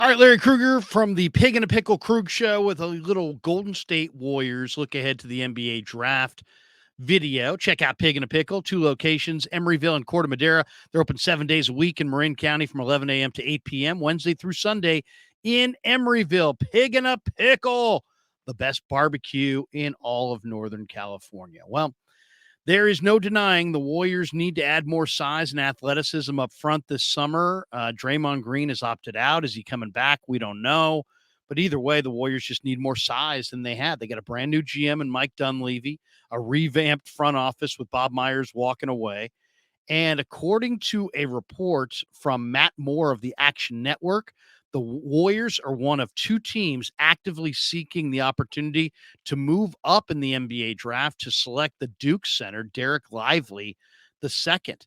All right, Larry Krueger from the Pig and a Pickle Krug Show with a little Golden State Warriors look ahead to the NBA draft video. Check out Pig and a Pickle, two locations, Emeryville and Corte Madera. They're open 7 days a week in Marin County from 11 a.m. to 8 p.m., Wednesday through Sunday in Emeryville. Pig and a Pickle, the best barbecue in all of Northern California. Well, there is no denying the Warriors need to add more size and athleticism up front this summer. Draymond Green has opted out. Is he coming back? We don't know. But either way, the Warriors just need more size than they had. They got a brand new GM and Mike Dunleavy, a revamped front office with Bob Myers walking away. And according to a report from Matt Moore of the Action Network, the Warriors are one of two teams actively seeking the opportunity to move up in the NBA draft to select the Duke center, Dereck Lively II.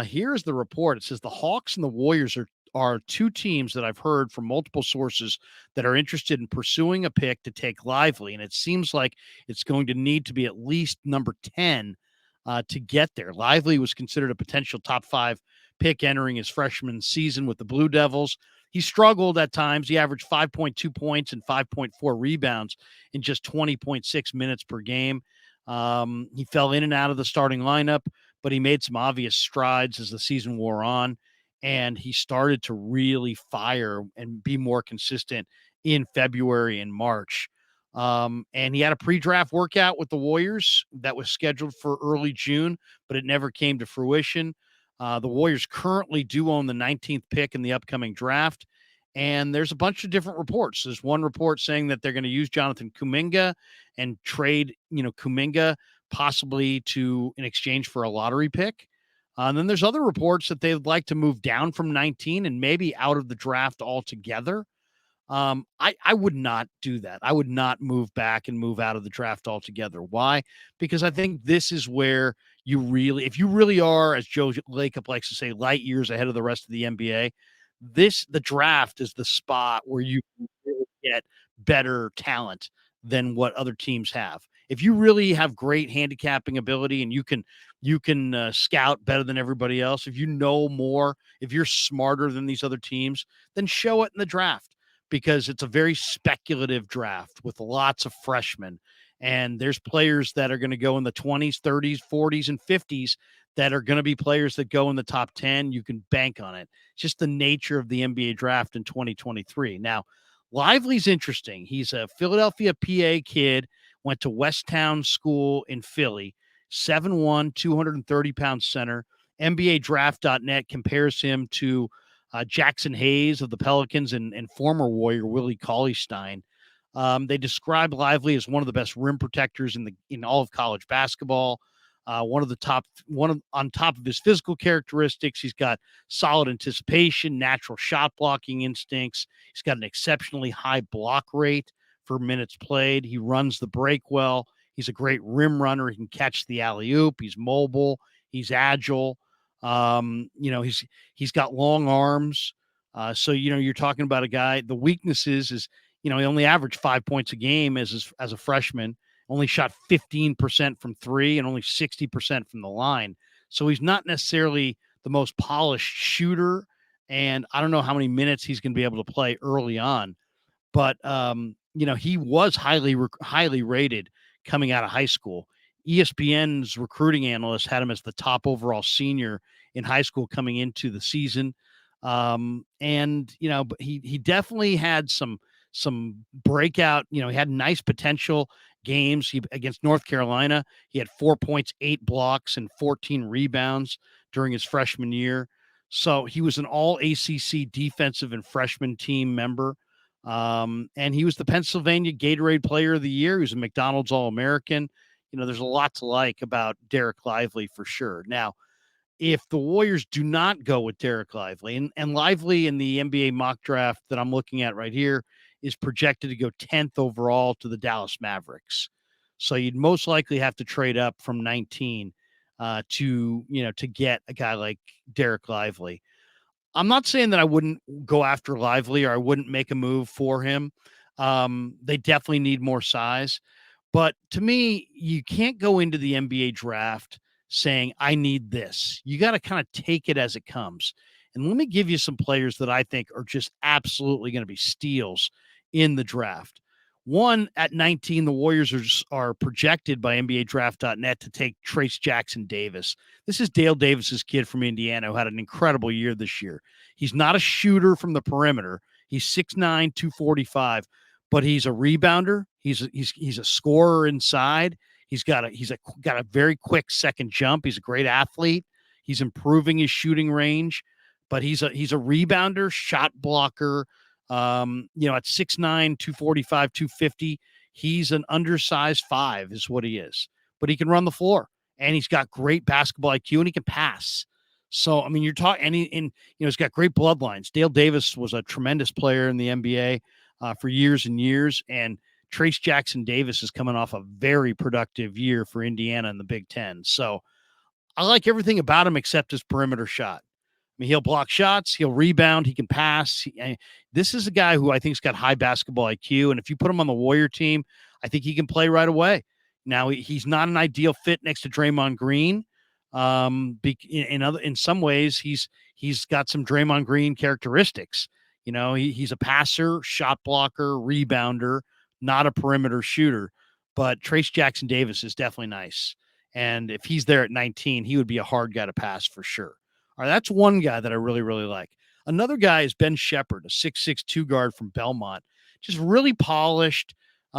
Here's the report. It says the Hawks and the Warriors are two teams that I've heard from multiple sources that are interested in pursuing a pick to take Lively. And it seems like it's going to need to be at least number 10 to get there. Lively was considered a potential top 5 pick entering his freshman season with the Blue Devils. He struggled at times. He averaged 5.2 points and 5.4 rebounds in just 20.6 minutes per game. He fell in and out of the starting lineup, but he made some obvious strides as the season wore on, and he started to really fire and be more consistent in February and March. And he had a pre-draft workout with the Warriors that was scheduled for early June, but it never came to fruition. The Warriors currently do own the 19th pick in the upcoming draft, and there's a bunch of different reports. There's one report saying that they're going to use Jonathan Kuminga and trade, Kuminga possibly in exchange for a lottery pick. And then there's other reports that they'd like to move down from 19 and maybe out of the draft altogether. I would not do that. I would not move back and move out of the draft altogether. Why? Because I think this is where if you really are, as Joe Lacob likes to say, light years ahead of the rest of the NBA, the draft is the spot where you really get better talent than what other teams have. If you really have great handicapping ability and you can scout better than everybody else, if you know more, if you're smarter than these other teams, then show it in the draft, because it's a very speculative draft with lots of freshmen. And there's players that are going to go in the 20s, 30s, 40s, and 50s that are going to be players that go in the top 10. You can bank on it. It's just the nature of the NBA draft in 2023. Now, Lively's interesting. He's a Philadelphia, PA kid, went to Westtown School in Philly, 7'1", 230-pound center. NBADraft.net compares him to Jackson Hayes of the Pelicans and former Warrior Willie Cauley-Stein. They describe Lively as one of the best rim protectors in all of college basketball. On top of his physical characteristics, he's got solid anticipation, natural shot blocking instincts. He's got an exceptionally high block rate for minutes played. He runs the break well. He's a great rim runner. He can catch the alley-oop. He's mobile. He's agile. He's got long arms. So you're talking about a guy. The weaknesses is he only averaged 5 points a game as a freshman. Only shot 15% from three and only 60% from the line. So he's not necessarily the most polished shooter. And I don't know how many minutes he's going to be able to play early on. But he was highly rated coming out of high school. ESPN's recruiting analyst had him as the top overall senior in high school coming into the season. But he definitely had some breakout, he had nice potential games. Against North Carolina, he had 4 points, 8 blocks, and 14 rebounds during his freshman year. So he was an all ACC defensive and freshman team member. And he was the Pennsylvania Gatorade Player of the Year. He was a McDonald's All-American. There's a lot to like about Dereck Lively for sure. Now, if the Warriors do not go with Dereck Lively, and Lively in the NBA mock draft that I'm looking at right here is projected to go 10th overall to the Dallas Mavericks. So you'd most likely have to trade up from 19 to get a guy like Dereck Lively. I'm not saying that I wouldn't go after Lively or I wouldn't make a move for him. They definitely need more size. But to me, you can't go into the NBA draft saying, I need this. You got to kind of take it as it comes. And let me give you some players that I think are just absolutely going to be steals in the draft. One, at 19, the Warriors are projected by NBADraft.net to take Trace Jackson Davis. This is Dale Davis's kid from Indiana who had an incredible year this year. He's not a shooter from the perimeter. He's 6'9", 245, but he's a rebounder. He's a scorer inside. He's got a very quick second jump. He's a great athlete. He's improving his shooting range, but he's a rebounder, shot blocker. At 6'9", 245, 250, he's an undersized 5 is what he is. But he can run the floor, and he's got great basketball IQ, and he can pass. So, I mean, you're talking, and he's got great bloodlines. Dale Davis was a tremendous player in the NBA for years and years, and Trace Jackson Davis is coming off a very productive year for Indiana in the Big Ten. So I like everything about him except his perimeter shot. I mean, he'll block shots, he'll rebound, he can pass. This is a guy who I think's got high basketball IQ, and if you put him on the Warrior team, I think he can play right away. Now, he's not an ideal fit next to Draymond Green. In some ways, he's got some Draymond Green characteristics. He's a passer, shot blocker, rebounder, not a perimeter shooter. But Trace Jackson Davis is definitely nice. And if he's there at 19, he would be a hard guy to pass for sure. All right, that's one guy that I really, really like. Another guy is Ben Shepherd, a 6'6" guard from Belmont, just really polished.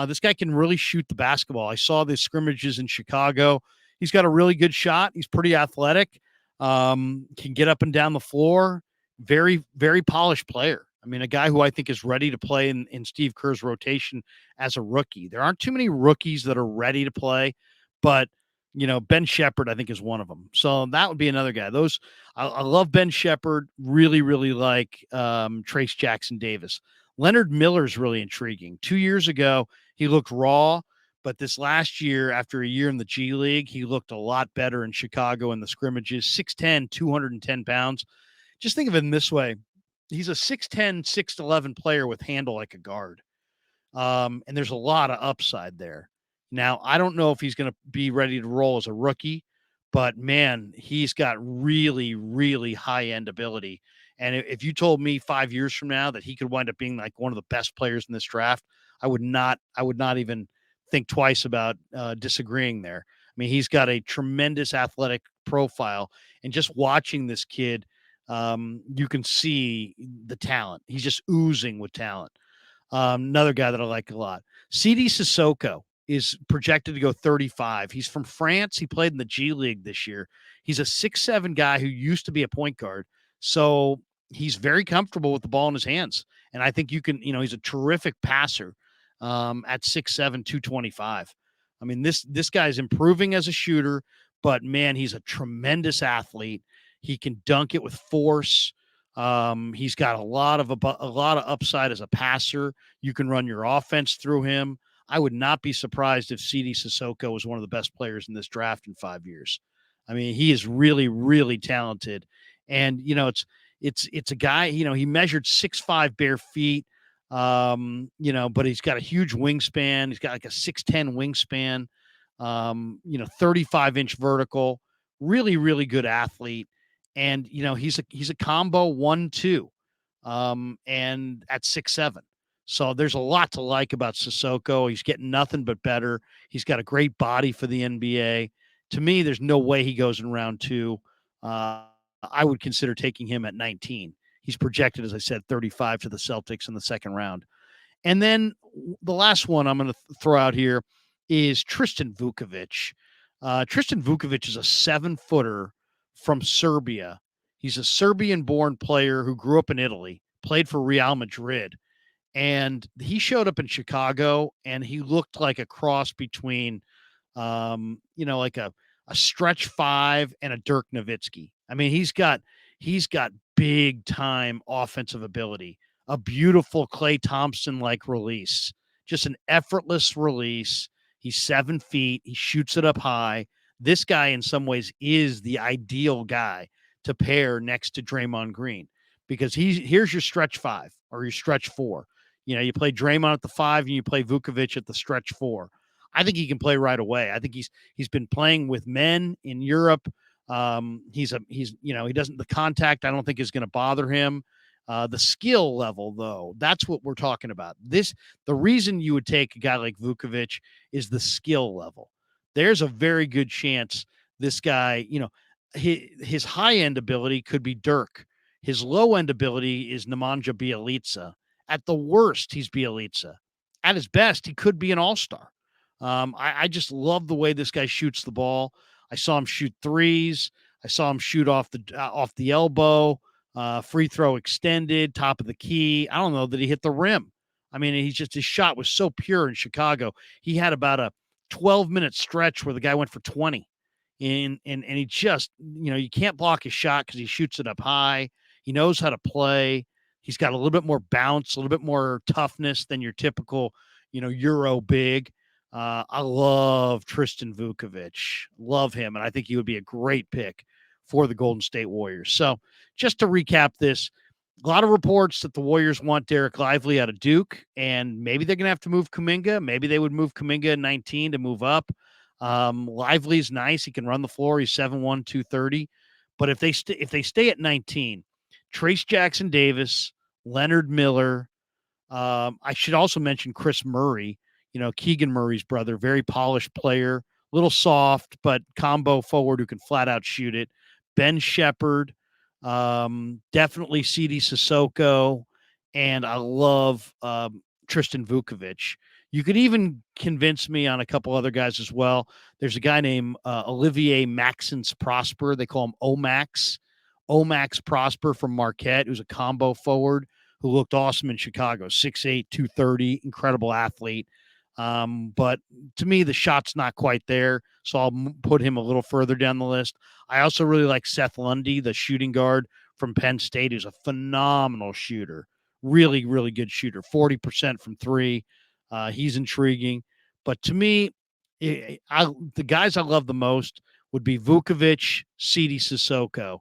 This guy can really shoot the basketball. I saw the scrimmages in Chicago. He's got a really good shot. He's pretty athletic, can get up and down the floor. Very, very polished player. I mean, a guy who I think is ready to play in Steve Kerr's rotation as a rookie. There aren't too many rookies that are ready to play, but Ben Shepherd, I think, is one of them. So that would be another guy. I love Ben Shepherd. Really, really like Trace Jackson Davis. Leonard Miller's really intriguing. 2 years ago, he looked raw, but this last year, after a year in the G League, he looked a lot better in Chicago in the scrimmages. 6'10", 210 pounds. Just think of it in this way. He's a 6'10", 6'11 player with handle like a guard. And there's a lot of upside there. Now, I don't know if he's going to be ready to roll as a rookie, but man, he's got really, really high-end ability. And if you told me 5 years from now that he could wind up being like one of the best players in this draft, I would not even think twice about disagreeing there. I mean, he's got a tremendous athletic profile, and just watching this kid, you can see the talent. He's just oozing with talent. Another guy that I like a lot. CD Sissoko is projected to go 35. He's from France. He played in the G League this year. He's a 6'7" guy who used to be a point guard. So he's very comfortable with the ball in his hands. And I think he's a terrific passer at 6'7", 225. I mean, this guy's improving as a shooter, but man, he's a tremendous athlete. He can dunk it with force. He's got a lot of upside as a passer. You can run your offense through him. I would not be surprised if CD Sissoko was one of the best players in this draft in 5 years. I mean, he is really, really talented. And, it's a guy, he measured 6'5" bare feet, but he's got a huge wingspan. He's got like a 6'10" wingspan, 35-inch vertical, really, really good athlete. And, he's a combo 1-2, and at 6'7". So there's a lot to like about Sissoko. He's getting nothing but better. He's got a great body for the NBA. To me, there's no way he goes in round 2. I would consider taking him at 19. He's projected, as I said, 35 to the Celtics in the second round. And then the last one I'm going to throw out here is Tristan Vukovic. Tristan Vukovic is a 7-footer from Serbia. He's a Serbian-born player who grew up in Italy, played for Real Madrid. And he showed up in Chicago, and he looked like a cross between, like a stretch 5 and a Dirk Nowitzki. I mean, he's got big time offensive ability, a beautiful Klay Thompson-like release, just an effortless release. He's 7 feet. He shoots it up high. This guy, in some ways, is the ideal guy to pair next to Draymond Green, because here's your stretch 5 or your stretch 4. You play Draymond at the 5 and you play Vukovic at the stretch 4. I think he can play right away. I think he's been playing with men in Europe. He doesn't, the contact I don't think is going to bother him. The skill level, though, that's what we're talking about. The reason you would take a guy like Vukovic is the skill level. There's a very good chance this guy, his high end ability could be Dirk. His low end ability is Nemanja Bjelica. At the worst, he's Bjelica. At his best, he could be an all-star. I just love the way this guy shoots the ball. I saw him shoot threes. I saw him shoot off the elbow, free throw extended, top of the key. I don't know that he hit the rim. I mean, his shot was so pure in Chicago. He had about a 12-minute stretch where the guy went for 20. And he just, you can't block his shot because he shoots it up high. He knows how to play. He's got a little bit more bounce, a little bit more toughness than your typical, Euro big. I love Tristan Vukovic. Love him. And I think he would be a great pick for the Golden State Warriors. So just to recap this, a lot of reports that the Warriors want Dereck Lively out of Duke, and maybe they're going to have to move Kuminga. Maybe they would move Kuminga in 19 to move up. Lively's nice. He can run the floor. He's 7'1", 230. But if they stay at 19, Trace Jackson Davis, Leonard Miller. I should also mention Chris Murray, Keegan Murray's brother, very polished player, little soft, but combo forward who can flat out shoot it. Ben Shepherd, definitely CD Sissoko, and I love Tristan Vukovic. You could even convince me on a couple other guys as well. There's a guy named Olivier Maxence Prosper. They call him Omax. Omax Prosper from Marquette, who's a combo forward who looked awesome in Chicago. 6'8", 230, incredible athlete. But to me, the shot's not quite there, so I'll put him a little further down the list. I also really like Seth Lundy, the shooting guard from Penn State, who's a phenomenal shooter. Really, really good shooter. 40% from three. He's intriguing. But to me, the guys I love the most would be Vukovic, CD Sissoko.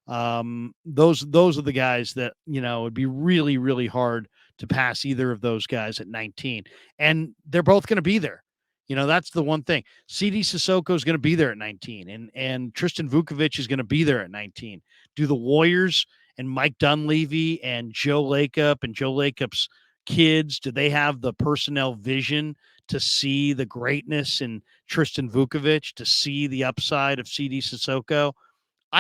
Those are the guys that, it'd be really, really hard to pass either of those guys at 19. And they're both going to be there. That's the one thing. CD Sissoko is going to be there at 19, and Tristan Vukovic is going to be there at 19. Do the Warriors and Mike Dunleavy and Joe Lacob and Joe Lacob's kids, do they have the personnel vision to see the greatness in Tristan Vukovic, to see the upside of CD Sissoko?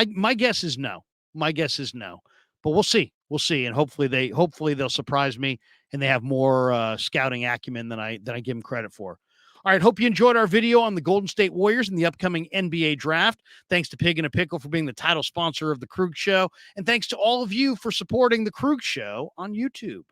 My guess is no. My guess is no. But we'll see. We'll see. And hopefully they'll surprise me and they have more scouting acumen than I give them credit for. All right, hope you enjoyed our video on the Golden State Warriors and the upcoming NBA draft. Thanks to Pig and a Pickle for being the title sponsor of the Krug Show. And thanks to all of you for supporting the Krug Show on YouTube.